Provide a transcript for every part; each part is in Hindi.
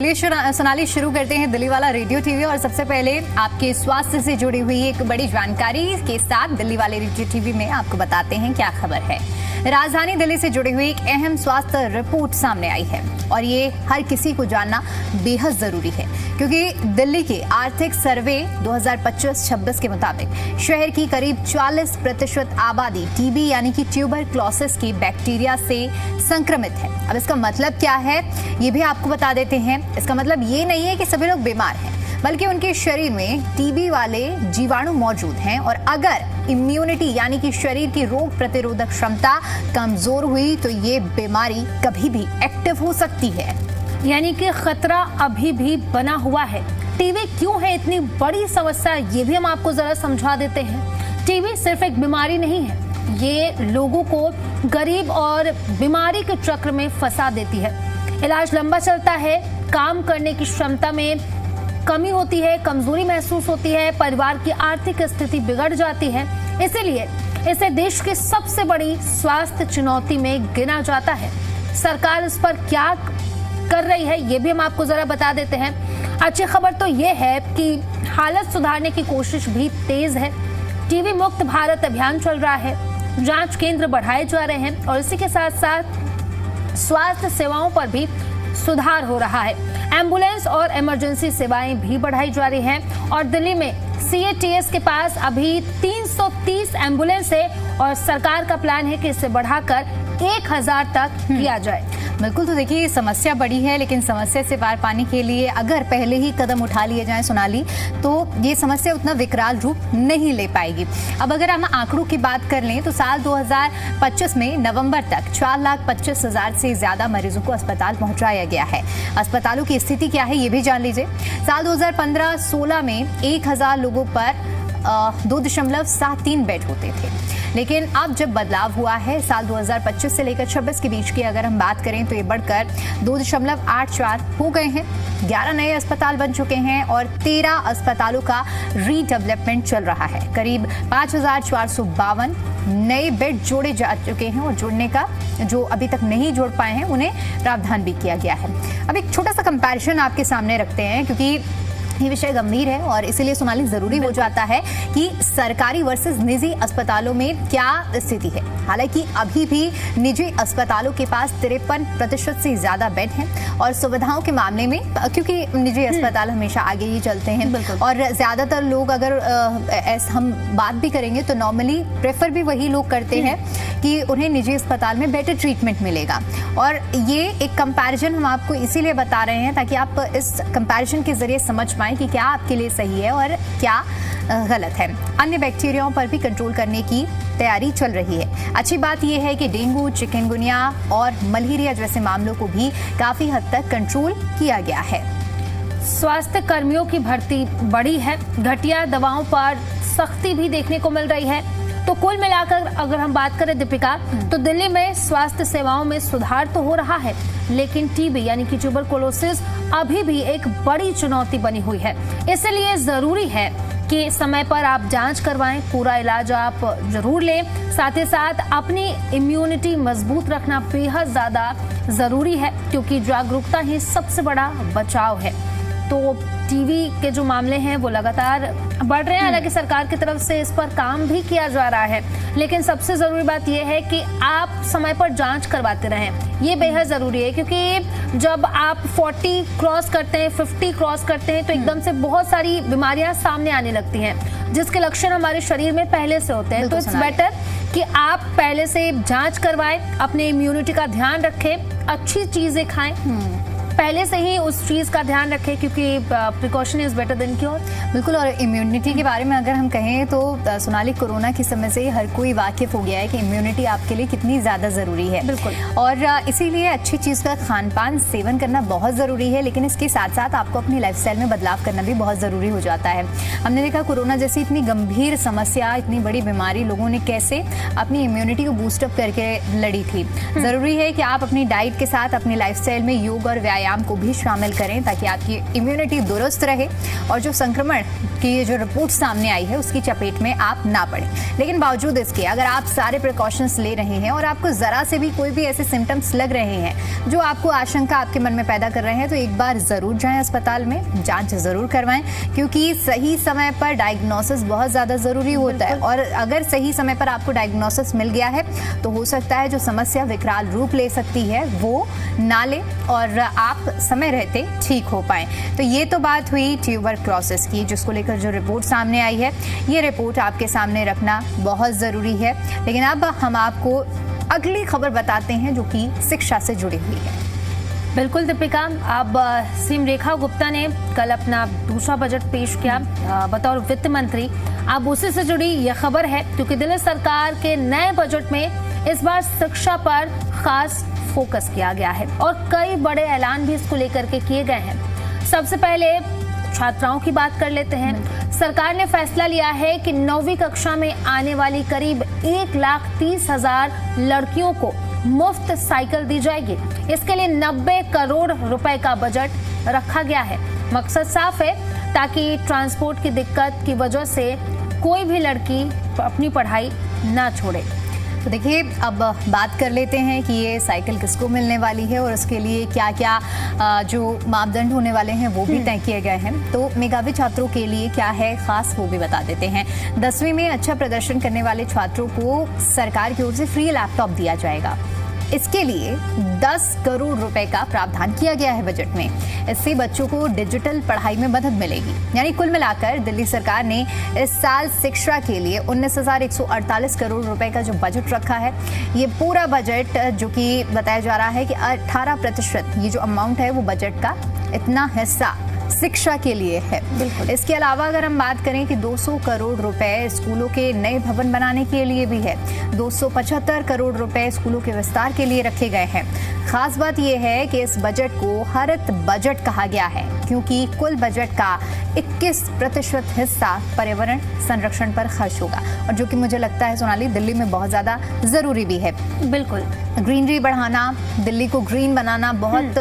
सोनाली, शुरू करते हैं दिल्ली वाला रेडियो टीवी। और सबसे पहले आपके स्वास्थ्य से जुड़ी हुई एक बड़ी जानकारी के साथ दिल्ली वाले रेडियो टीवी में आपको बताते हैं क्या खबर है। राजधानी दिल्ली से जुड़ी हुई एक अहम स्वास्थ्य रिपोर्ट सामने आई है और ये हर किसी को जानना बेहद जरूरी है, क्योंकि दिल्ली के आर्थिक सर्वे 2025-26 के मुताबिक शहर की करीब 40% आबादी टीबी यानी कि ट्यूबरक्लोसिस की बैक्टीरिया से संक्रमित है। अब इसका मतलब क्या है ये भी आपको बता देते हैं। इसका मतलब ये नहीं है कि सभी लोग बीमार हैं, बल्कि उनके शरीर में टीबी वाले जीवाणु मौजूद हैं और अगर इम्यूनिटी यानी कि शरीर की रोग प्रतिरोधक क्षमता कमजोर हुई तो ये बीमारी कभी भी एक्टिव हो सकती है। यानी कि खतरा अभी भी बना हुआ है। टीबी क्यों है इतनी बड़ी समस्या, ये भी हम आपको जरा समझा देते हैं। टीबी सिर्फ एक बीमारी नहीं है, ये लोगों को गरीब और बीमारी के चक्र में फंसा देती है। इलाज लंबा चलता है, काम करने की क्षमता में कमी होती है, कमजोरी महसूस होती है, परिवार की आर्थिक स्थिति बिगड़ जाती है। इसीलिए इसे देश की सबसे बड़ी स्वास्थ्य चुनौती में गिना जाता है। सरकार इस पर क्या कर रही है ये भी हम आपको जरा बता देते हैं। अच्छी खबर तो ये है कि हालत सुधारने की कोशिश भी तेज है। टीबी मुक्त भारत अभियान चल रहा है, जांच केंद्र बढ़ाए जा रहे हैं और इसी के साथ साथ स्वास्थ्य सेवाओं पर भी सुधार हो रहा है। एम्बुलेंस और इमरजेंसी सेवाएं भी बढ़ाई जा रही हैं और दिल्ली में CATS के पास अभी 330 एम्बुलेंस है और सरकार का प्लान है कि इसे बढ़ाकर 1000 तक किया जाए। बिल्कुल, तो देखिए समस्या बड़ी है, लेकिन समस्या से पार पाने के लिए अगर पहले ही कदम उठा लिए जाएं सोनाली, तो ये समस्या उतना विकराल रूप नहीं ले पाएगी। अब अगर हम आंकड़ों की बात कर लें तो साल 2025 में नवंबर तक 4,25,000 से ज्यादा मरीजों को अस्पताल पहुंचाया गया है। अस्पतालों की स्थिति क्या है ये भी जान लीजिए। साल 2015-16 में 1000 लोगों पर 2.73 बेड होते थे, लेकिन अब जब बदलाव हुआ है साल 2025 से लेकर 26 के बीच की अगर हम बात करें तो ये बढ़कर 2.84 हो गए हैं। 11 नए अस्पताल बन चुके हैं और 13 अस्पतालों का रीडेवलपमेंट चल रहा है। करीब 5,452 नए बेड जोड़े जा चुके हैं और जोड़ने का जो अभी तक नहीं जोड़ पाए हैं उन्हें प्रावधान भी किया गया है। अब एक छोटा सा कंपैरिजन आपके सामने रखते हैं, क्योंकि ये विषय गंभीर है और इसीलिए सोनाली जरूरी हो जाता है कि सरकारी वर्सेस निजी अस्पतालों में क्या स्थिति है। हालांकि अभी भी निजी अस्पतालों के पास 53% से ज्यादा बेड हैं और सुविधाओं के मामले में, क्योंकि निजी अस्पताल हमेशा आगे ही चलते हैं और ज्यादातर लोग अगर हम बात भी करेंगे तो नॉर्मली प्रेफर भी वही लोग करते हैं कि उन्हें निजी अस्पताल में बेटर ट्रीटमेंट मिलेगा। और ये एक कंपैरिजन हम आपको इसीलिए बता रहे हैं ताकि आप इस कंपैरिजन के जरिए समझ पाएं कि क्या आपके लिए सही है और क्या गलत है। अन्य बैक्टीरियाओं पर भी कंट्रोल करने की तैयारी चल रही है। अच्छी बात यह है कि डेंगू, चिकनगुनिया और मलेरिया जैसे मामलों को भी काफी हद तक कंट्रोल किया गया है। स्वास्थ्य कर्मियों की भर्ती बढ़ी है, घटिया दवाओं पर सख्ती भी देखने को मिल रही है। तो कुल मिलाकर अगर हम बात करें दीपिका, तो दिल्ली में स्वास्थ्य सेवाओं में सुधार तो हो रहा है, लेकिन टीबी यानी कि ट्यूबरकुलोसिस अभी भी एक बड़ी चुनौती बनी हुई है। इसलिए जरूरी है कि समय पर आप जांच करवाएं, पूरा इलाज आप जरूर लें। साथ ही साथ अपनी इम्यूनिटी मजबूत रखना बेहद ज्यादा जरूरी है, क्योंकि जागरूकता ही सबसे बड़ा बचाव है। तो टीबी के जो मामले हैं वो लगातार बढ़ रहे हैं। हालांकि सरकार की तरफ से इस पर काम भी किया जा रहा है, लेकिन सबसे जरूरी बात यह है कि आप समय पर जांच करवाते रहें। ये बेहद जरूरी है, क्योंकि जब आप 40 क्रॉस करते हैं, 50 क्रॉस करते हैं तो एकदम से बहुत सारी बीमारियां सामने आने लगती हैं, जिसके लक्षण हमारे शरीर में पहले से होते हैं। तो इट्स बेटर कि आप पहले से जांच करवाएं, अपने इम्यूनिटी का ध्यान रखें, अच्छी चीजें खाएं, पहले से ही उस चीज का ध्यान रखें, क्योंकि precaution is better than cure. बिल्कुल, और इम्यूनिटी के बारे में अगर हम कहें तो सोनाली, कोरोना की समय से हर कोई वाकिफ हो गया है कि इम्यूनिटी आपके लिए कितनी ज्यादा जरूरी है। बिल्कुल, और इसीलिए अच्छी चीज का खान पान सेवन करना बहुत जरूरी है, लेकिन इसके साथ साथ आपको अपनी लाइफस्टाइल में बदलाव करना भी बहुत जरूरी हो जाता है। हमने देखा कोरोना जैसी इतनी गंभीर समस्या, इतनी बड़ी बीमारी, लोगों ने कैसे अपनी इम्यूनिटी को बूस्टअप करके लड़ी थी। जरूरी है कि आप अपनी डाइट के साथ अपनी लाइफस्टाइल में योग और व्यायाम व्यायाम को भी शामिल करें ताकि आपकी इम्यूनिटी दुरुस्त रहे और जो संक्रमण की जो रिपोर्ट सामने आई है उसकी चपेट में आप ना पड़े। लेकिन बावजूद इसके अगर आप सारे प्रिकॉशंस ले रहे हैं और आपको जरा से भी कोई भी ऐसे सिम्टम्स लग रहे हैं जो आपको आशंका आपके मन में पैदा कर रहे हैं, तो एक बार जरूर जाएं अस्पताल में, जांच जरूर करवाएं, क्योंकि सही समय पर डायग्नोसिस बहुत ज्यादा जरूरी होता है। और अगर सही समय पर आपको डायग्नोसिस मिल गया है तो हो सकता है जो समस्या विकराल रूप ले सकती है वो ना ले और आप समय रहते ठीक हो पाए। तो ये तो बात हुई ट्यूबरक्लोसिस की, जिसको लेकर जो रिपोर्ट सामने आई है ये रिपोर्ट आपके सामने रखना बहुत ज़रूरी है। लेकिन अब हम आपको अगली खबर बताते हैं जो कि शिक्षा से जुड़ी हुई है। बिल्कुल दीपिका, अब सीएम रेखा गुप्ता ने कल अपना दूसरा बजट पेश किया बतौर वित्त मंत्री। अब उसी से जुड़ी यह खबर है क्योंकि दिल्ली सरकार के नए बजट में इस बार शिक्षा पर खास फोकस किया गया है और कई बड़े ऐलान भी इसको लेकर के किए गए हैं। सबसे पहले छात्राओं की बात कर लेते हैं। सरकार ने फैसला लिया है कि 9वीं कक्षा में आने वाली करीब 1,30,000 लड़कियों को मुफ्त साइकिल दी जाएगी। इसके लिए 90 करोड़ रुपए का बजट रखा गया है। मकसद साफ है ताकि ट्रांसपोर्ट की दिक्कत की वजह से कोई भी लड़की अपनी पढ़ाई ना छोड़े। तो देखिए अब बात कर लेते हैं कि ये साइकिल किसको मिलने वाली है और उसके लिए क्या क्या जो मापदंड होने वाले हैं वो भी तय किए गए हैं। तो मेधावी छात्रों के लिए क्या है खास वो भी बता देते हैं। 10वीं में अच्छा प्रदर्शन करने वाले छात्रों को सरकार की ओर से फ्री लैपटॉप दिया जाएगा। इसके लिए 10 करोड़ रुपए का प्रावधान किया गया है बजट में। इससे बच्चों को डिजिटल पढ़ाई में मदद मिलेगी। यानी कुल मिलाकर दिल्ली सरकार ने इस साल शिक्षा के लिए 19,148 करोड़ रुपए का जो बजट रखा है, ये पूरा बजट जो कि बताया जा रहा है कि 18% ये जो अमाउंट है वो बजट का इतना हिस्सा शिक्षा के लिए है। बिल्कुल। इसके अलावा अगर हम बात करें कि 200 करोड़ रुपए स्कूलों के नए भवन बनाने के लिए भी है, 275 करोड़ रुपए स्कूलों के विस्तार के लिए रखे गए हैं। खास बात यह है कि इस बजट को हरित बजट कहा गया है क्योंकि कुल बजट का 21% हिस्सा पर्यावरण संरक्षण पर खर्च होगा और जो कि मुझे लगता है सोनाली दिल्ली में बहुत ज्यादा जरूरी भी है। बिल्कुल, ग्रीनरी बढ़ाना, दिल्ली को ग्रीन बनाना बहुत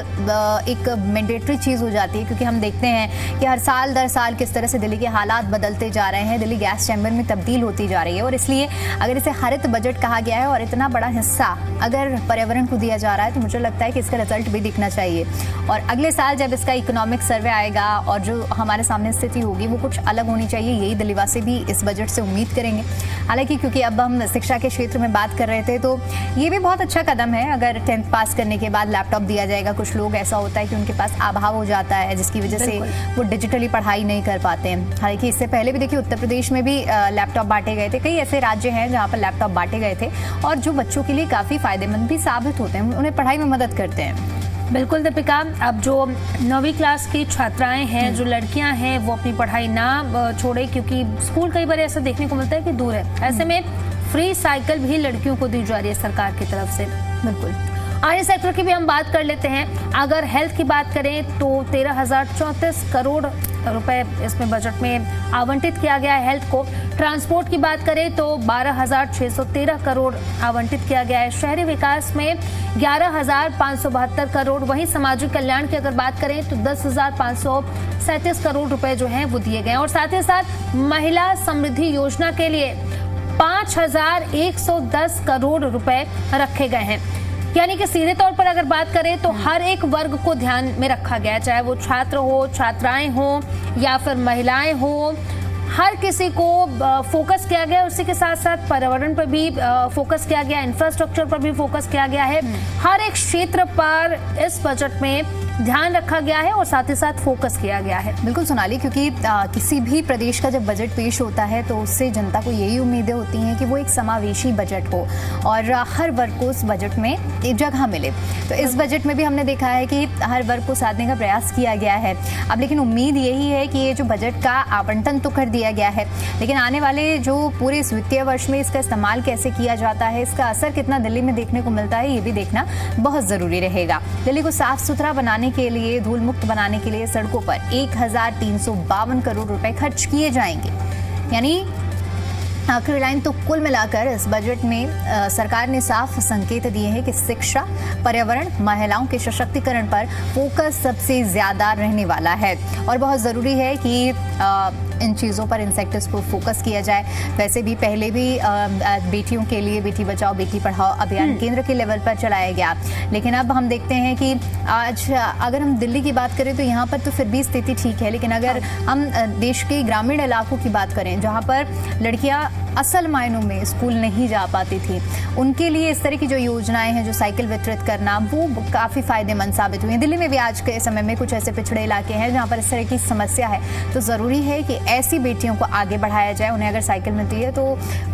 एक मैंडेटरी चीज हो जाती है क्योंकि हम देखते हैं कि हर साल दर साल किस तरह से दिल्ली के हालात बदलते जा रहे हैं। दिल्ली गैस चैम्बर में तब्दील होती जा रही है और इसलिए अगर इसे हरित बजट कहा गया है और इतना बड़ा हिस्सा अगर पर्यावरण को दिया जा रहा है तो मुझे लगता है कि इसका रिजल्ट भी दिखना चाहिए। और अगले साल जब इसका इकोनॉमिक सर्वे आएगा और जो हमारे सामने स्थिति होगी वो कुछ अलग होनी चाहिए, यही दिल्लीवासी भी इस बजट से उम्मीद करेंगे। हालांकि क्योंकि अब हम शिक्षा के क्षेत्र में बात कर रहे थे तो ये भी बहुत अच्छा कदम है। अगर 10th पास करने के बाद लैपटॉप दिया जाएगा, कुछ लोग ऐसा होता है कि उनके पास अभाव हो जाता है जिसकी वजह से वो डिजिटली पढ़ाई नहीं कर पाते हैं। हालांकि इससे पहले भी देखिए उत्तर प्रदेश में भी लैपटॉप बांटे गए थे। कई ऐसे राज्य हैं जहाँ पर लैपटॉप बांटे गए थे और जो बच्चों के लिए काफ़ी फायदेमंद भी साबित होते हैं, उन्हें पढ़ाई में मदद करते हैं। बिल्कुल दीपिका, अब जो 9वीं क्लास की छात्राएं हैं, जो लड़कियां हैं, वो अपनी पढ़ाई ना छोड़े क्योंकि स्कूल कई बार ऐसा देखने को मिलता है कि दूर है। ऐसे में फ्री साइकिल भी लड़कियों को दी जा रही है सरकार की तरफ से। बिल्कुल। अन्य सेक्टर की भी हम बात कर लेते हैं। अगर हेल्थ की बात करें तो 13,034 करोड़ रुपए इसमें बजट में आवंटित किया गया है हेल्थ को। ट्रांसपोर्ट की बात करें तो 12,613 करोड़ आवंटित किया गया है। शहरी विकास में 11,572 करोड़। वहीं सामाजिक कल्याण की अगर बात करें तो 10,537 करोड़ रुपए जो हैं वो दिए गए हैं और साथ ही साथ महिला समृद्धि योजना के लिए 5,110 करोड़ रुपए रखे गए हैं। यानी कि सीधे तौर पर अगर बात करें तो हर एक वर्ग को ध्यान में रखा गया, चाहे वो छात्र हो, छात्राएं हो या फिर महिलाएं हो, हर किसी को फोकस किया गया। उसी के साथ साथ पर्यावरण पर भी फोकस किया गया, इंफ्रास्ट्रक्चर पर भी फोकस किया गया है। हर एक क्षेत्र पर इस बजट में ध्यान रखा गया है और साथ ही साथ फोकस किया गया है। बिल्कुल सोनाली, क्योंकि किसी भी प्रदेश का जब बजट पेश होता है तो उससे जनता को यही उम्मीदें होती हैं कि वो एक समावेशी बजट हो और हर वर्ग को उस बजट में एक जगह मिले। तो इस बजट में भी हमने देखा है कि हर वर्ग को साधने का प्रयास किया गया है। अब लेकिन उम्मीद यही है कि ये जो बजट का आवंटन तो कर दिया गया है, लेकिन आने वाले जो पूरे इस वित्तीय वर्ष में इसका इस्तेमाल कैसे किया जाता है, इसका असर कितना दिल्ली में देखने को मिलता है, ये भी देखना बहुत ज़रूरी रहेगा। दिल्ली को साफ सुथरा बनाने के लिए, धूल मुक्त बनाने के लिए सड़कों पर 1,352 करोड़ रुपए खर्च किए जाएंगे। यानी आखिरी लाइन, तो कुल मिलाकर इस बजट में सरकार ने साफ संकेत दिए हैं कि शिक्षा, पर्यावरण, महिलाओं के सशक्तिकरण पर फोकस सबसे ज्यादा रहने वाला है और बहुत ज़रूरी है कि इन चीज़ों पर, इन सेक्टर्स पर फोकस किया जाए। वैसे भी पहले भी बेटियों के लिए बेटी बचाओ बेटी पढ़ाओ अभियान केंद्र के लेवल पर चलाया गया, लेकिन अब हम देखते हैं कि आज अगर हम दिल्ली की बात करें तो यहाँ पर तो फिर भी स्थिति ठीक है, लेकिन अगर हम देश के ग्रामीण इलाकों की बात करें जहाँ पर लड़कियाँ असल मायनों में स्कूल नहीं जा पाती थी, उनके लिए इस तरह की जो योजनाएं हैं, जो साइकिल वितरित करना, वो काफ़ी फायदेमंद साबित हुई हैं। दिल्ली में भी आज के समय में कुछ ऐसे पिछड़े इलाके हैं जहाँ पर इस तरह की समस्या है, तो ज़रूरी है कि ऐसी बेटियों को आगे बढ़ाया जाए। उन्हें अगर साइकिल मिलती है तो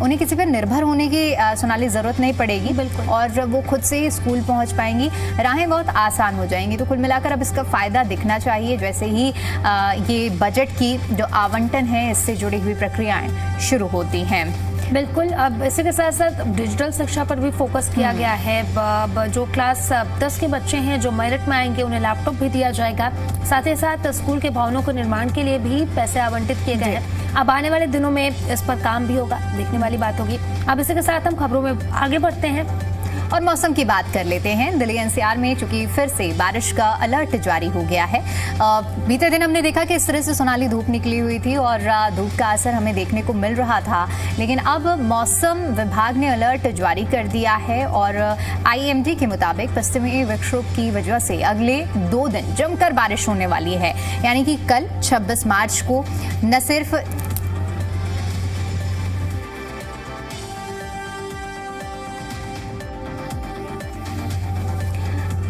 उन्हें किसी पर निर्भर होने की सोनाली ज़रूरत नहीं पड़ेगी, बिल्कुल, और वो खुद से ही स्कूल पहुँच पाएंगी, राहें बहुत आसान हो जाएंगी। तो कुल मिलाकर अब इसका फ़ायदा दिखना चाहिए जैसे ही ये बजट की जो आवंटन है इससे जुड़ी हुई प्रक्रियाएं शुरू होती हैं। बिल्कुल, अब इसी के साथ साथ डिजिटल शिक्षा पर भी फोकस किया गया है। जो क्लास 10 के बच्चे हैं जो मेरिट में आएंगे उन्हें लैपटॉप भी दिया जाएगा। साथ ही साथ स्कूल के भवनों के निर्माण के लिए भी पैसे आवंटित किए गए हैं। अब आने वाले दिनों में इस पर काम भी होगा, देखने वाली बात होगी। अब इसी के साथ हम खबरों में आगे बढ़ते हैं और मौसम की बात कर लेते हैं। दिल्ली एनसीआर में चूंकि फिर से बारिश का अलर्ट जारी हो गया है। बीते दिन हमने देखा कि इस तरह से सोनाली धूप निकली हुई थी और धूप का असर हमें देखने को मिल रहा था, लेकिन अब मौसम विभाग ने अलर्ट जारी कर दिया है और IMD के मुताबिक पश्चिमी विक्षोभ की वजह से अगले 2 दिन जमकर बारिश होने वाली है। यानी कि कल 26 मार्च को न सिर्फ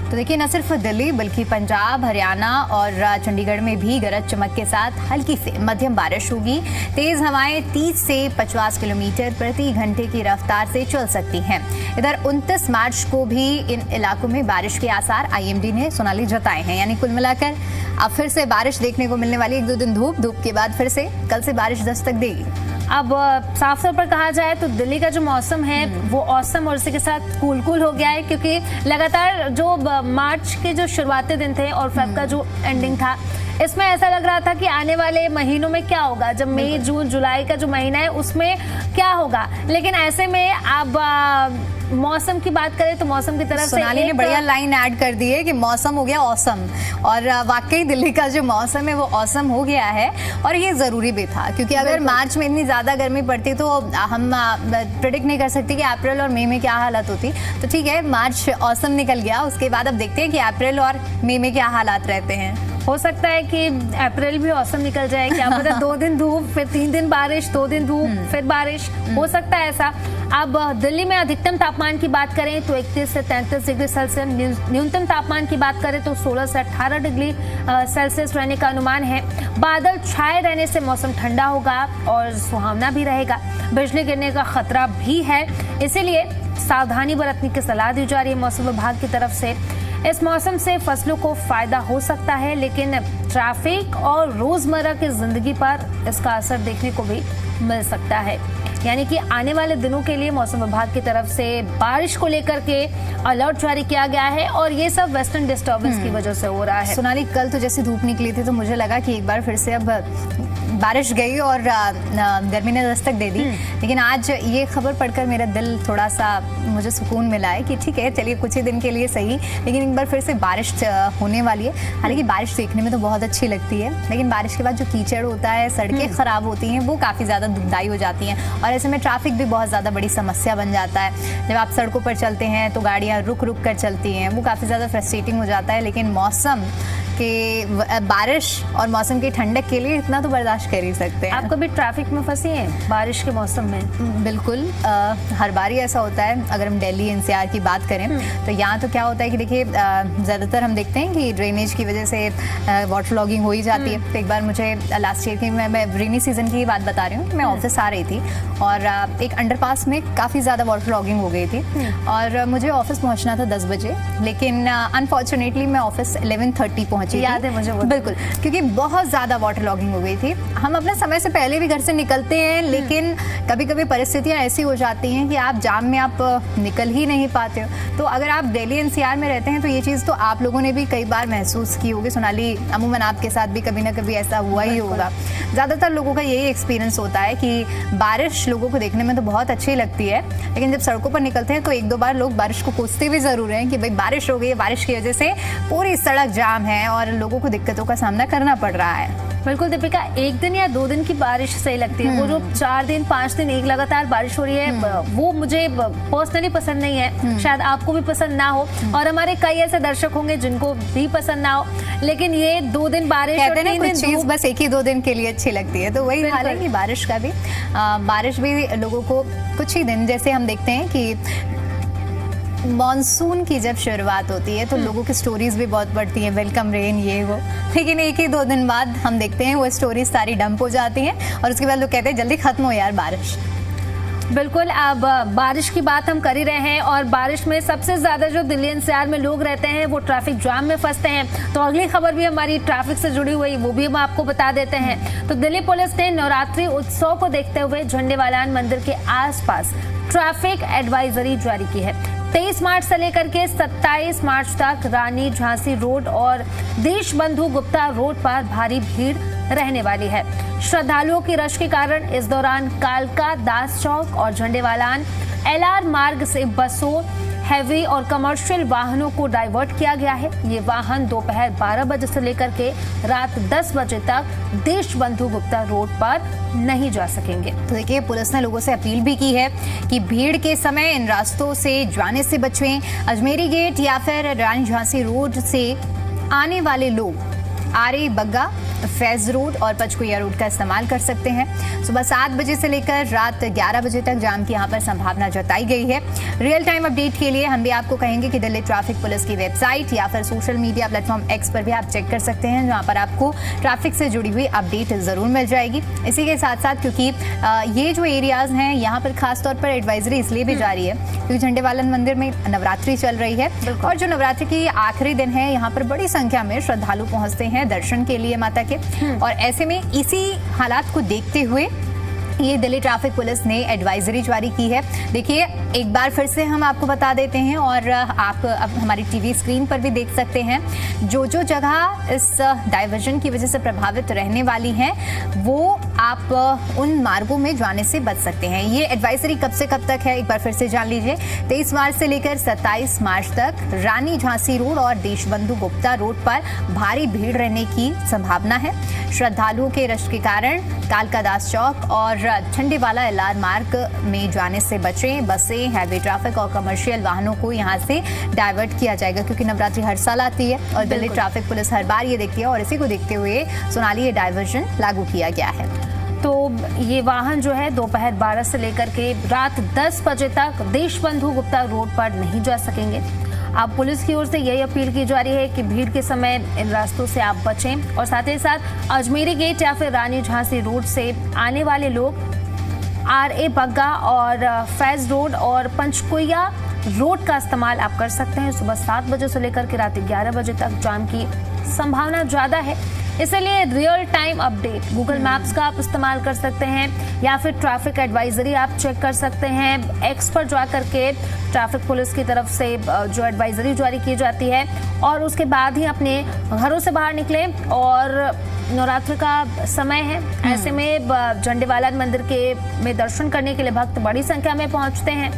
तो देखिए, न सिर्फ दिल्ली बल्कि पंजाब, हरियाणा और चंडीगढ़ में भी गरज चमक के साथ हल्की से मध्यम बारिश होगी। तेज हवाएं 30 से 50 किलोमीटर प्रति घंटे की रफ्तार से चल सकती हैं। इधर 29 मार्च को भी इन इलाकों में बारिश के आसार IMD ने सोनाली जताए हैं। यानी कुल मिलाकर अब फिर से बारिश देखने को मिलने वाली। 1-2 दिन धूप के बाद फिर से कल से बारिश दस्तक देगी। अब साफ तौर पर कहा जाए तो दिल्ली का जो मौसम है वो औसम और इसी के साथ कूल हो गया है, क्योंकि लगातार जो मार्च के जो शुरुआती दिन थे और फेब का जो एंडिंग था, इसमें ऐसा लग रहा था कि आने वाले महीनों में क्या होगा, जब मई, जून, जुलाई का जो महीना है उसमें क्या होगा। लेकिन ऐसे में अब मौसम की बात करें तो मौसम की तरफ सोनाली ने बढ़िया लाइन ऐड कर दी है कि मौसम हो गया औसम, और वाकई दिल्ली का जो मौसम है वो औसम हो गया है और ये ज़रूरी भी था, क्योंकि अगर मार्च में इतनी ज़्यादा गर्मी पड़ती तो हम प्रेडिक्ट नहीं कर सकते कि अप्रैल और मई में क्या हालत होती। तो ठीक है, मार्च औसम निकल गया, उसके बाद अब देखते हैं कि अप्रैल और मई में क्या हालात रहते हैं। हो सकता है कि अप्रैल भी औसम निकल जाए, क्या पता 2 दिन धूप, फिर 3 दिन बारिश, 2 दिन धूप, फिर बारिश, हो सकता है ऐसा। अब दिल्ली में अधिकतम तापमान की बात करें तो 31 से 33 डिग्री सेल्सियस, न्यूनतम तापमान की बात करें तो 16 से 18 डिग्री सेल्सियस रहने का अनुमान है। बादल छाए रहने से मौसम ठंडा होगा और सुहावना भी रहेगा। बिजली गिरने का खतरा भी है, इसीलिए सावधानी बरतने की सलाह दी जा रही है मौसम विभाग की तरफ से। इस मौसम से फसलों को फायदा हो सकता है, लेकिन ट्रैफिक और रोजमर्रा की जिंदगी पर इसका असर देखने को भी मिल सकता है। यानी कि आने वाले दिनों के लिए मौसम विभाग की तरफ से बारिश को लेकर के अलर्ट जारी किया गया है और ये सब वेस्टर्न डिस्टर्बेंस की वजह से हो रहा है। सोनाली, कल तो जैसे धूप निकली थी तो मुझे लगा कि एक बार फिर से अब बारिश गई और गर्मी ने दस्तक दे दी, लेकिन आज ये खबर पढ़कर मेरा दिल थोड़ा सा, मुझे सुकून मिला है कि ठीक है, चलिए कुछ ही दिन के लिए सही, लेकिन एक बार फिर से बारिश होने वाली है। हालांकि बारिश देखने में तो बहुत अच्छी लगती है, लेकिन बारिश के बाद जो कीचड़ होता है, सड़कें खराब होती हैं, वो काफ़ी ज़्यादा दुखदाई हो जाती हैं और ऐसे में ट्रैफिक भी बहुत ज़्यादा बड़ी समस्या बन जाता है। जब आप सड़कों पर चलते हैं तो गाड़ियाँ रुक कर चलती हैं, वो काफ़ी ज़्यादा फ्रस्ट्रेटिंग हो जाता है। लेकिन मौसम के बारिश और मौसम की ठंडक के लिए इतना तो बर्दाश्त कर ही सकते हैं। आप कभी ट्रैफिक में फंसी हैं बारिश के मौसम में? बिल्कुल, हर बार ही ऐसा होता है। अगर हम दिल्ली एनसीआर की बात करें तो यहाँ तो क्या होता है कि देखिए, ज़्यादातर हम देखते हैं कि ड्रेनेज की वजह से वाटर लॉगिंग हो ही जाती है। तो एक बार मुझे लास्ट ईयर की, मैं रेनी सीजन की बात बता रही हूँ, मैं ऑफिस आ रही थी और एक अंडरपास में काफ़ी ज़्यादा वाटर लॉगिंग हो गई थी और मुझे ऑफिस पहुँचना था 10 बजे, लेकिन अनफॉर्चुनेटली मैं ऑफिस 11:30 पहुंची थी। याद है मुझे वो। बिल्कुल, क्योंकि बहुत ज्यादा वाटर लॉगिंग हो गई थी। हम अपने समय से पहले भी घर से निकलते हैं, लेकिन कभी कभी परिस्थितियां ऐसी हो जाती हैं कि आप जाम में आप निकल ही नहीं पाते हो। तो अगर आप दिल्ली एनसीआर में रहते हैं तो ये चीज़ तो आप लोगों ने भी कई बार महसूस की होगी। सोनाली, अमूमन आपके साथ भी कभी ना कभी ऐसा हुआ ही होगा। ज़्यादातर लोगों का यही एक्सपीरियंस होता है कि बारिश लोगों को देखने में तो बहुत अच्छी लगती है, लेकिन जब सड़कों पर निकलते हैं तो एक दो बार लोग बारिश को कोसते भी ज़रूर हैं कि भाई बारिश हो गई है, बारिश की वजह से पूरी सड़क जाम है और लोगों को दिक्कतों का सामना करना पड़ रहा है। बिल्कुल दीपिका, एक दिन या 2 दिन की बारिश सही लगती है। वो जो 4 दिन 5 दिन एक लगातार बारिश हो रही है, वो मुझे पर्सनली पसंद नहीं है। शायद आपको भी पसंद ना हो और हमारे कई ऐसे दर्शक होंगे जिनको भी पसंद ना हो, लेकिन ये 2 दिन बारिश और 3 दिन चीज बस 1 ही 2 दिन के लिए अच्छी लगती है। तो वही हाल है कि बारिश का भी बारिश भी लोगों को कुछ ही दिन, जैसे हम देखते हैं कि मॉनसून की जब शुरुआत होती है तो लोगों की स्टोरीज भी बहुत बढ़ती हैं, वेलकम रेन ये वो, लेकिन 1 ही 2 दिन बाद हम देखते हैं वो स्टोरीज सारी डंप हो जाती हैं और उसके बाद लोग कहते हैं जल्दी खत्म हो यार बारिश। बिल्कुल, अब बारिश की बात हम कर ही रहे हैं और बारिश में सबसे ज्यादा जो दिल्ली एनसीआर में लोग रहते हैं वो ट्रैफिक जाम में फंसते हैं। तो अगली खबर भी हमारी ट्रैफिक से जुड़ी हुई, वो भी हम आपको बता देते हैं। तो दिल्ली पुलिस ने नवरात्रि उत्सव को देखते हुए झंडेवालान मंदिर के आसपास ट्रैफिक एडवाइजरी जारी की है। 23 मार्च से लेकर के 27 मार्च तक रानी झांसी रोड और देशबंधु गुप्ता रोड पर भारी भीड़ रहने वाली है। श्रद्धालुओं की रश के कारण इस दौरान कालका दास चौक और झंडेवालान एलआर मार्ग से बसों, हैवी और कमर्शियल वाहनों को डाइवर्ट किया गया है। ये वाहन दोपहर 12 बजे से लेकर के रात 10 बजे तक देशबंधु गुप्ता रोड पर नहीं जा सकेंगे। तो देखिए, पुलिस ने लोगों से अपील भी की है कि भीड़ के समय इन रास्तों से जाने से बचें। अजमेरी गेट या फिर रानी झांसी रोड से आने वाले लोग आरे बग्गा, फैज रोड और पंचकुइया रोड का इस्तेमाल कर सकते हैं। सुबह 7 बजे से लेकर रात 11 बजे तक जाम की यहाँ पर संभावना जताई गई है। रियल टाइम अपडेट के लिए हम भी आपको कहेंगे कि दिल्ली ट्रैफिक पुलिस की वेबसाइट या फिर सोशल मीडिया प्लेटफॉर्म एक्स पर भी आप चेक कर सकते हैं, जहाँ पर आपको ट्रैफिक से जुड़ी हुई अपडेट जरूर मिल जाएगी। इसी के साथ साथ क्योंकि ये जो एरियाज हैं यहाँ पर खासतौर पर एडवाइजरी इसलिए भी जारी है क्योंकि झंडेवालान मंदिर में नवरात्रि चल रही है और जो नवरात्रि की आखिरी दिन है यहाँ पर बड़ी संख्या में श्रद्धालु पहुंचते हैं दर्शन के लिए माता के। और ऐसे में इसी हालात को देखते हुए ये दिल्ली ट्रैफिक पुलिस ने एडवाइजरी जारी की है। देखिए, एक बार फिर से हम आपको बता देते हैं और आप अब हमारी टीवी स्क्रीन पर भी देख सकते हैं जो जो जगह इस डाइवर्जन की वजह से प्रभावित रहने वाली हैं वो आप उन मार्गों में जाने से बच सकते हैं। ये एडवाइजरी कब से कब तक है एक बार फिर से जान लीजिए। 23 मार्च से लेकर 27 मार्च तक रानी झांसी रोड और देशबंधु गुप्ता रोड पर भारी भीड़ रहने की संभावना है। श्रद्धालुओं के रश के कारण कालका दास चौक और झंडेवाला एलआर मार्ग में जाने से बचें। बसें, हैवी ट्रैफिक और कमर्शियल वाहनों को यहां से डाइवर्ट किया जाएगा क्योंकि नवरात्रि हर साल आती है और दिल्ली ट्रैफिक पुलिस हर बार ये देखती है और इसी को देखते हुए सोनाली ये डाइवर्जन लागू किया गया है। तो ये वाहन जो है दोपहर 12 से लेकर के रात 10 बजे तक देशबंधु गुप्ता रोड पर नहीं जा सकेंगे। अब पुलिस की ओर से यही अपील की जा रही है कि भीड़ के समय इन रास्तों से आप बचें और साथ ही साथ अजमेरी गेट या फिर रानी झांसी रोड से आने वाले लोग आरए बग्गा और फैज रोड और पंचकुइया रोड का इस्तेमाल आप कर सकते हैं। सुबह 7 बजे से लेकर के रात 11 बजे तक जाम की संभावना ज्यादा है, इसलिए real time update Google maps का आप इस्तेमाल कर सकते हैं या फिर ट्रैफिक एडवाइजरी आप चेक कर सकते हैं। एक्स पर जा करके ट्रैफिक पुलिस की तरफ से जो एडवाइजरी जारी की जाती है और उसके बाद ही अपने घरों से बाहर निकले। और नवरात्र का समय है, ऐसे में झंडेवालान मंदिर के में दर्शन करने के लिए भक्त बड़ी संख्या में पहुंचते हैं।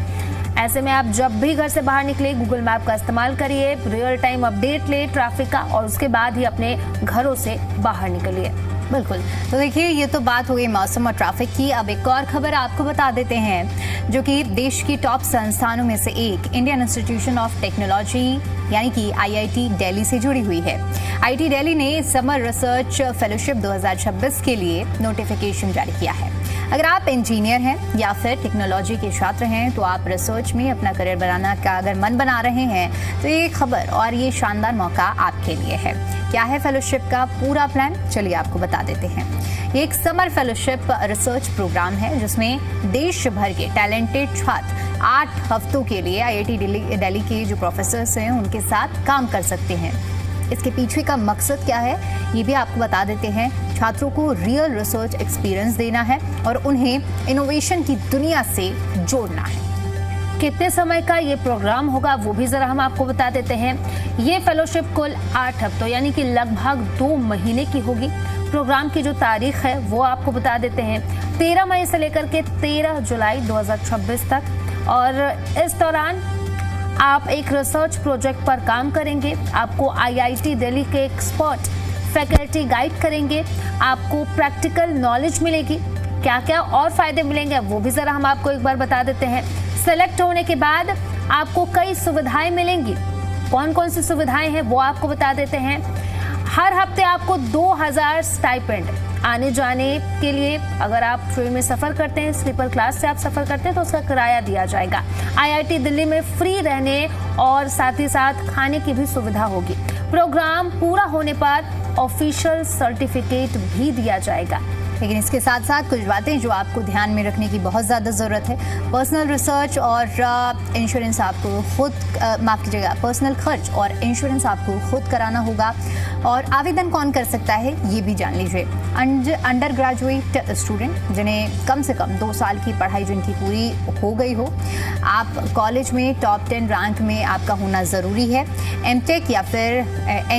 ऐसे में आप जब भी घर से बाहर निकले गूगल मैप का इस्तेमाल करिए, रियल टाइम अपडेट ले ट्रैफिक का और उसके बाद ही अपने घरों से बाहर निकलिए। बिल्कुल। तो देखिए, ये तो बात हो गई मौसम और ट्रैफिक की। अब एक और खबर आपको बता देते हैं जो कि देश की टॉप संस्थानों में से एक इंडियन इंस्टीट्यूशन ऑफ टेक्नोलॉजी यानी कि आईआईटी दिल्ली से जुड़ी हुई है। आईआईटी दिल्ली ने समर रिसर्च फेलोशिप 2026 के लिए नोटिफिकेशन जारी किया है। अगर आप इंजीनियर हैं या फिर टेक्नोलॉजी के छात्र हैं तो आप रिसर्च में अपना करियर बनाना का अगर मन बना रहे हैं तो ये खबर और ये शानदार मौका आपके लिए है। क्या है फेलोशिप का पूरा प्लान, चलिए आपको बता देते हैं। ये एक समर फेलोशिप रिसर्च प्रोग्राम है जिसमें देश भर के टैलेंटेड छात्र 8 हफ्तों के लिए आईआईटी दिल्ली के जो प्रोफेसर्स हैं उनके साथ काम कर सकते हैं। इसके पीछे का मकसद क्या है ये भी आपको बता देते हैं। छात्रों को रियल रिसर्च एक्सपीरियंस देना है और उन्हें इनोवेशन की दुनिया से जोड़ना है। कितने समय का ये प्रोग्राम होगा वो भी जरा हम आपको बता देते हैं। ये फेलोशिप कुल 8 हफ्तों यानी कि लगभग 2 महीने की होगी। प्रोग्राम की जो तारीख है वो आपको बता देते हैं 13 मई से लेकर के 13 जुलाई 2026 तक। और इस दौरान आप एक रिसर्च प्रोजेक्ट पर काम करेंगे। आपको IIT दिल्ली के एक्सपर्ट फैकल्टी गाइड करेंगे। आपको प्रैक्टिकल नॉलेज मिलेगी। क्या क्या और फायदे मिलेंगे वो भी जरा हम आपको एक बार बता देते हैं। सेलेक्ट होने के बाद आपको कई सुविधाएं मिलेंगी। कौन कौन सी सुविधाएं हैं वो आपको बता देते हैं। हर हफ्ते आपको 2000 स्टाइपेंड आने जाने के लिए, अगर आप ट्रेन में सफर करते हैं, स्लीपर क्लास से आप सफर करते हैं तो उसका किराया दिया जाएगा। IIT दिल्ली में फ्री रहने और साथ ही साथ खाने की भी सुविधा होगी। प्रोग्राम पूरा होने पर ऑफिशियल सर्टिफिकेट भी दिया जाएगा। लेकिन इसके साथ साथ कुछ बातें जो आपको ध्यान में रखने की बहुत ज़्यादा ज़रूरत है। पर्सनल रिसर्च और इंश्योरेंस आपको खुद माफ़ कीजिएगा, पर्सनल खर्च और इंश्योरेंस आपको खुद कराना होगा। और आवेदन कौन कर सकता है ये भी जान लीजिए। अंडर ग्रेजुएट स्टूडेंट जिन्हें कम से कम 2 साल की पढ़ाई जिनकी पूरी हो गई हो, आप कॉलेज में टॉप 10 रैंक में आपका होना ज़रूरी है। MTech या फिर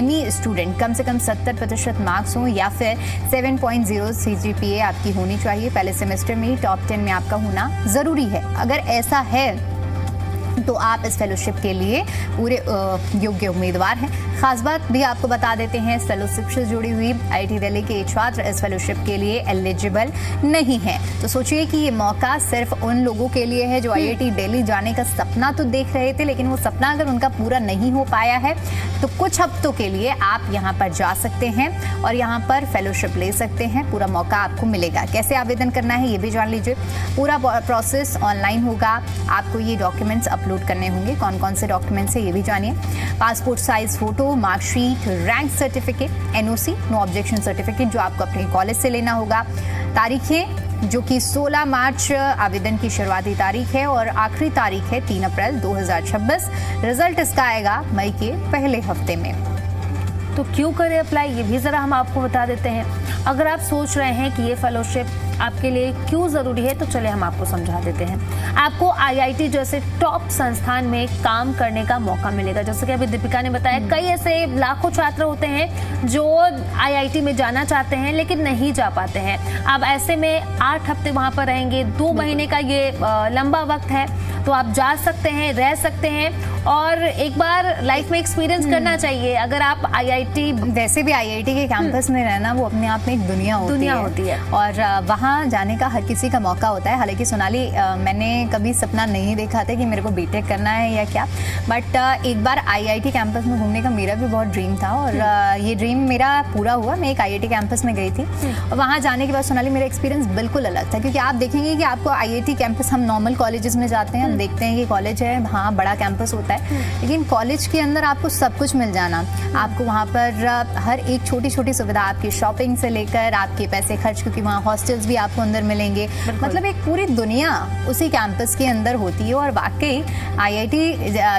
ME स्टूडेंट कम से कम 70% मार्क्स हों या फिर 7.0 CGPA आपकी होनी चाहिए। पहले सेमेस्टर में टॉप 10 में आपका होना ज़रूरी है। अगर ऐसा है तो आप इस फेलोशिप के लिए पूरे योग्य उम्मीदवार हैं। खास बात भी आपको बता देते हैं, फेलोशिप से जुड़ी हुई IIT दिल्ली के छात्र इस फेलोशिप के लिए एलिजिबल नहीं है। तो सोचिए कि ये मौका सिर्फ उन लोगों के लिए है जो IIT दिल्ली जाने का सपना तो देख रहे थे, लेकिन वो सपना अगर उनका पूरा नहीं हो पाया है तो कुछ हफ्तों के लिए आप यहाँ पर जा सकते हैं और यहाँ पर फेलोशिप ले सकते हैं। पूरा मौका आपको मिलेगा। कैसे आवेदन करना है ये भी जान लीजिए। पूरा प्रोसेस ऑनलाइन होगा। आपको ये डॉक्यूमेंट्स अपलोड करने होंगे। कौन कौन से डॉक्यूमेंट्स है ये भी जानिए। Passport size photo, marksheet, rank certificate, NOC no objection certificate जो आपको अपने कॉलेज से लेना होगा। तारीखें जो कि 16 मार्च आवेदन की शुरुआती तारीख है और आखिरी तारीख है 3 अप्रैल 2026। रिजल्ट इसका आएगा मई के पहले हफ्ते में। तो क्यों करें अप्लाई ये भी ज़रा हम आपको बता देते हैं। अगर आप सोच रहे हैं कि ये फेलोशिप आपके लिए क्यों ज़रूरी है तो चले हम आपको समझा देते हैं। आपको IIT जैसे टॉप संस्थान में काम करने का मौका मिलेगा। जैसे कि अभी दीपिका ने बताया, कई ऐसे लाखों छात्र होते हैं जो IIT में जाना चाहते हैं लेकिन नहीं जा पाते हैं। अब ऐसे में 8 हफ्ते वहाँ पर रहेंगे। 2 महीने का ये लंबा वक्त है, तो आप जा सकते हैं, रह सकते हैं और एक बार लाइफ में एक्सपीरियंस करना चाहिए। अगर आप IIT, वैसे भी IIT के कैंपस में रहना वो अपने आप में एक दुनिया होती है और वहाँ जाने का हर किसी का मौका होता है। हालांकि सोनाली, मैंने कभी सपना नहीं देखा था कि मेरे को बीटेक करना है या क्या, बट एक बार IIT कैंपस में घूमने का मेरा भी बहुत ड्रीम था और ये ड्रीम मेरा पूरा हुआ। मैं एक IIT कैंपस में गई थी और वहाँ जाने के बाद सोनाली मेरा एक्सपीरियंस बिल्कुल अलग था। क्योंकि आप देखेंगे कि आपको IIT कैंपस, हम नॉर्मल कॉलेजेस में जाते हैं, हम देखते हैं कि कॉलेज है, हाँ बड़ा कैंपस होता है, लेकिन कॉलेज के अंदर आपको सब कुछ मिल जाना। आपको वहाँ पर हर एक छोटी छोटी सुविधा, आपकी शॉपिंग से लेकर आपके पैसे खर्च, क्योंकि वहाँ हॉस्टल्स भी आपको अंदर मिलेंगे। मतलब एक पूरी दुनिया उसी कैंपस के अंदर होती है। और वाकई IIT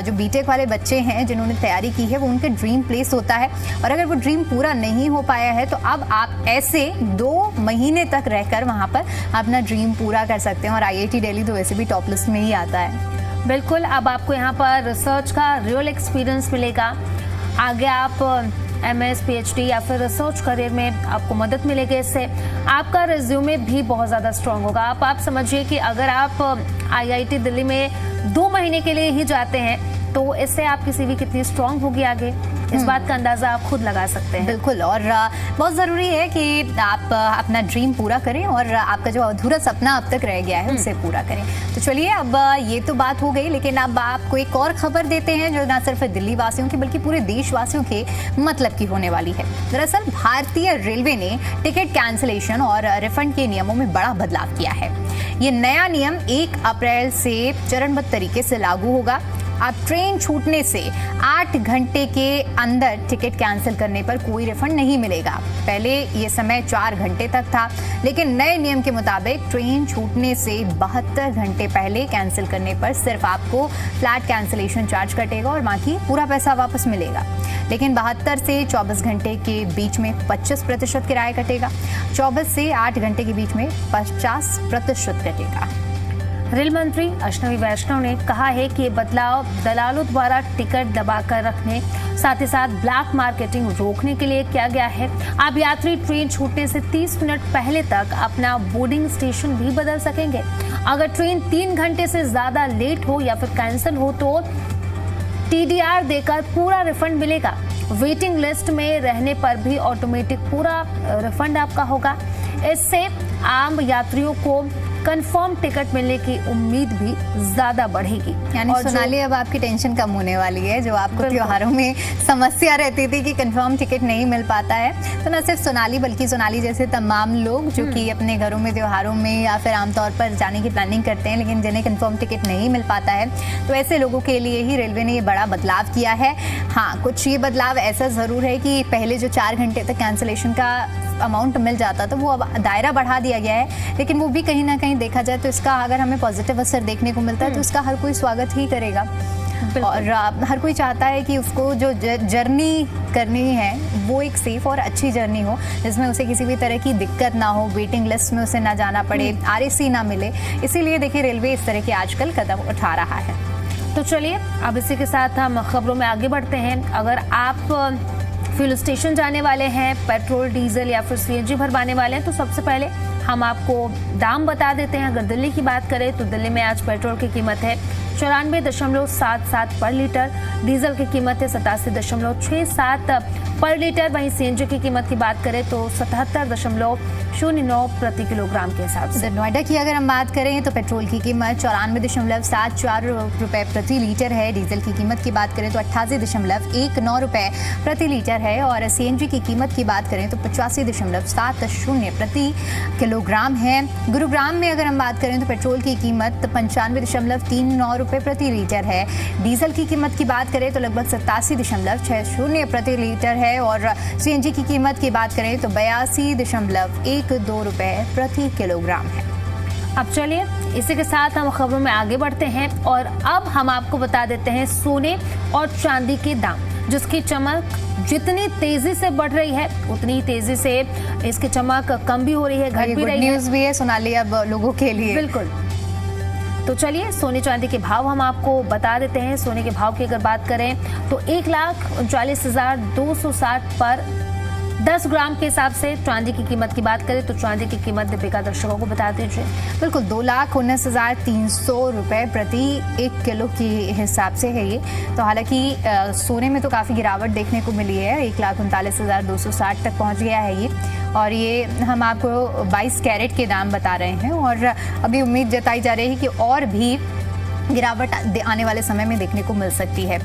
जो बीटेक वाले बच्चे हैं जिन्होंने तैयारी की है वो उनका ड्रीम प्लेस होता है। और अगर वो ड्रीम पूरा नहीं हो पाया है तो अब आप ऐसे 2 महीने तक रहकर वहाँ पर अपना ड्रीम पूरा कर सकते हैं। और IIT दिल्ली तो वैसे भी टॉप लिस्ट में ही आता है। बिल्कुल, अब आपको यहाँ पर रिसर्च का रियल एक्सपीरियंस मिलेगा। आगे आप MS, PhD या फिर रिसर्च करियर में आपको मदद मिलेगी। इससे आपका रिज्यूमे भी बहुत ज़्यादा स्ट्रांग होगा। आप समझिए कि अगर आप IIT दिल्ली में 2 महीने के लिए ही जाते हैं तो इससे आपकी CV कितनी स्ट्रांग होगी आगे, इस बात का अंदाजा आप खुद लगा सकते हैं। बिल्कुल, और बहुत ज़रूरी है कि आप अपना ड्रीम पूरा करें और आपका जो अधूरा सपना अब तक रह गया है उसे पूरा करें। तो चलिए, अब ये तो बात हो गई, लेकिन अब आपको एक और खबर देते हैं जो ना सिर्फ दिल्ली वासियों की बल्कि पूरे देशवासियों के मतलब की होने वाली है। दरअसल भारतीय रेलवे ने टिकट कैंसिलेशन और रिफंड के नियमों में बड़ा बदलाव किया है। ये नया नियम 1 अप्रैल से चरणबद्ध तरीके से लागू होगा। अब ट्रेन छूटने से 8 घंटे के अंदर टिकट कैंसिल करने पर कोई रिफंड नहीं मिलेगा। पहले ये समय 4 घंटे तक था, लेकिन नए नियम के मुताबिक ट्रेन छूटने से 72 घंटे पहले कैंसिल करने पर सिर्फ आपको फ्लैट कैंसिलेशन चार्ज कटेगा और बाकी पूरा पैसा वापस मिलेगा। लेकिन 72 से 24 घंटे के बीच में 25% किराया कटेगा, 24 से 8 घंटे के बीच में 50% कटेगा। रेल मंत्री अश्विनी वैष्णव ने कहा है कि ये बदलाव दलालों द्वारा टिकट दबाकर रखने, साथ ही साथ ब्लैक मार्केटिंग रोकने के लिए किया गया है। अब यात्री ट्रेन छूटने से 30 मिनट पहले तक अपना बोर्डिंग स्टेशन भी बदल सकेंगे। अगर ट्रेन 3 घंटे से ज्यादा लेट हो या फिर कैंसिल हो तो TDR देकर पूरा रिफंड मिलेगा। वेटिंग लिस्ट में रहने पर भी ऑटोमेटिक पूरा रिफंड आपका होगा। इससे आम यात्रियों को कंफर्म टिकट मिलने की उम्मीद भी ज्यादा बढ़ेगी। यानी सोनाली, अब आपकी टेंशन कम होने वाली है। जो आपको त्योहारों में समस्या रहती थी कि कंफर्म टिकट नहीं मिल पाता है, तो न सिर्फ सोनाली बल्कि सोनाली जैसे तमाम लोग जो कि अपने घरों में त्योहारों में या फिर आमतौर पर जाने की प्लानिंग करते हैं, लेकिन जिन्हें कंफर्म टिकट नहीं मिल पाता है, तो ऐसे लोगों के लिए ही रेलवे ने ये बड़ा बदलाव किया है। हाँ, कुछ ये बदलाव ऐसा ज़रूर है कि पहले जो 4 घंटे तक कैंसिलेशन का अमाउंट मिल जाता तो वो अब दायरा बढ़ा दिया गया है, लेकिन वो भी कहीं ना कहीं देखा जाए तो इसका अगर हमें पॉजिटिव असर देखने को मिलता है तो इसका हर कोई स्वागत ही करेगा। और हर कोई चाहता है कि उसको जो जर्नी करनी है वो एक सेफ और अच्छी जर्नी हो, जिसमें उसे किसी भी तरह की दिक्कत ना हो, वेटिंग लिस्ट में उसे ना जाना पड़े, RAC ना मिले। इसीलिए देखिए रेलवे इस तरह के आजकल कदम उठा रहा है। तो चलिए अब इसी के साथ हम खबरों में आगे बढ़ते हैं। अगर आप फ्यूल स्टेशन जाने वाले हैं, पेट्रोल, डीजल या फिर CNG भरवाने वाले हैं, तो सबसे पहले हम आपको दाम बता देते हैं। अगर दिल्ली की बात करें तो दिल्ली में आज पेट्रोल की कीमत है 94.77 पर लीटर, डीजल की कीमत है 87.67 पर लीटर। वहीं CNG की कीमत की बात करें तो 77.09 प्रति किलोग्राम के हिसाब से। नोएडा की अगर हम बात करें तो पेट्रोल की कीमत 94.74 रुपए प्रति लीटर है, डीजल की कीमत की बात करें तो 88.19 रुपए प्रति लीटर है और CNG की कीमत की बात करें तो 85.70 प्रति किलोग्राम है। गुरुग्राम में अगर हम बात करें तो पेट्रोल की कीमत 95.39 रुपए प्रति लीटर है, डीजल की कीमत की बात करें तो लगभग 87.60 प्रति लीटर है और CNG की कीमत की बात करें तो 82.12 रुपए प्रति किलोग्राम है। अब चलिए इसी के साथ हम खबरों में आगे बढ़ते हैं और अब हम आपको बता देते हैं सोने और चांदी के दाम, जिसकी चमक जितनी तेजी से बढ़ रही है उतनी ही तेजी से इसकी चमक कम भी हो रही है, घट भी रही है। न्यूज़ भी है सोनाली अब लोगों के लिए। बिल्कुल। तो चलिए सोने चांदी के भाव हम आपको बता देते हैं। सोने के भाव की अगर बात करें तो 1,39,260 पर 10 ग्राम के हिसाब से। चांदी की कीमत की बात करें तो चांदी की कीमत दीपिका दर्शकों को बता दीजिए। बिल्कुल 2,19,300 रुपए प्रति 1 किलो के हिसाब से है ये। तो हालांकि सोने में तो काफ़ी गिरावट देखने को मिली है, 1,39,260 तक पहुंच गया है ये। और ये हम आपको 22 कैरेट के दाम बता रहे हैं और अभी उम्मीद जताई जा रही है कि और भी गिरावट आने वाले समय में देखने को मिल सकती है।